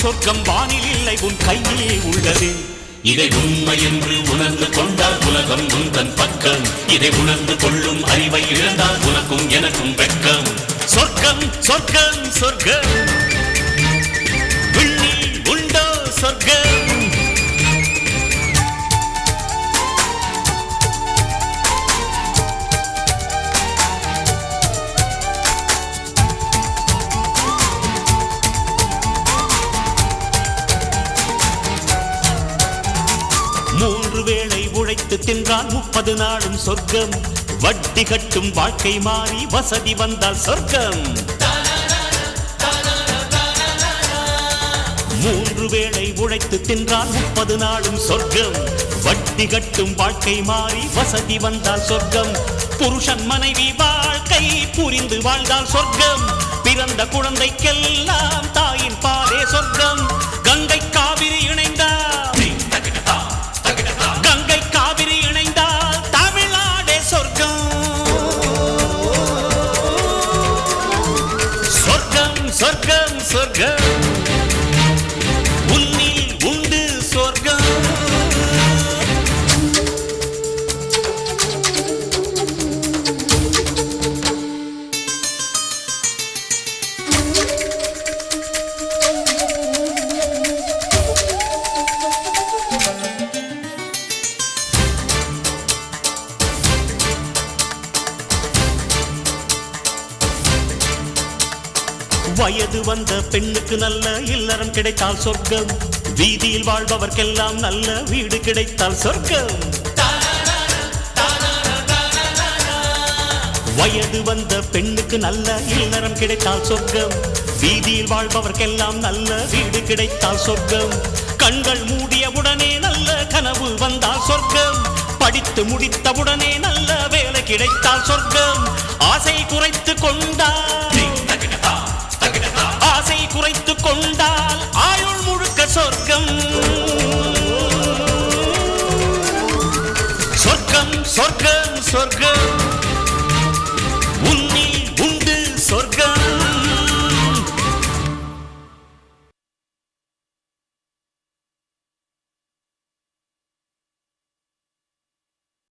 சொர்க்கம் வானில் இல்லை உன் கையில் உள்ளது. இதை உண்மை என்று உணர்ந்து கொண்டால் உலகம் உந்தன் பக்கம். இதை உணர்ந்து கொள்ளும் அறிவை இழந்தால் உனக்கும் எனக்கும் வெட்கம். சொர்க்கம் சொர்க்கம் சொர்க்கம் விண்ணில் உண்டோ சொர்க்கம். மூன்று வேளை உழைத்து தின்றால் 30 நாளும் சொர்க்கம். வட்டி கட்டும் வாழ்க்கை மாறி வசதி வந்தால் சொர்க்கம். மூன்று வேளை உழைத்து தின்றால் 30 நாளும் சொர்க்கம். வட்டி கட்டும் வாழ்க்கை மாறி வசதி வந்தால் சொர்க்கம். புருஷன் மனைவி வாழ்க்கை புரிந்து வாழ்ந்தால் சொர்க்கம். பிறந்த குழந்தைக்கெல்லாம் தாயின் பாலே சொர்க்கம். கங்கை காவிரி இணைந்தால் சொர்க்கம் சொர்க்கம் உன்னில் உண்டு சொர்க்கம். வயது வந்த பெண்ணுக்கு நல்ல இல்லறம் கிடைத்தால் சொர்க்கம். வீதியில் வாழ்பவர்க்கெல்லாம் நல்ல வீடு கிடைத்தால் சொர்க்கம். வயது வந்த பெண்ணுக்கு நல்ல இல்லறம் கிடைத்தால் சொர்க்கம். வீதியில் வாழ்பவர்க்கெல்லாம் நல்ல வீடு கிடைத்தால் சொர்க்கம். கண்கள் மூடியவுடனே நல்ல கனவு வந்தால் சொர்க்கம். படித்து முடித்தவுடனே நல்ல வேலை கிடைத்தால் சொர்க்கம். ஆசை குறைத்து கொண்டால் ஆயுள் முழுக்க சொர்க்கம். சொர்க்கம் சொர்க்கம் சொர்க்கம்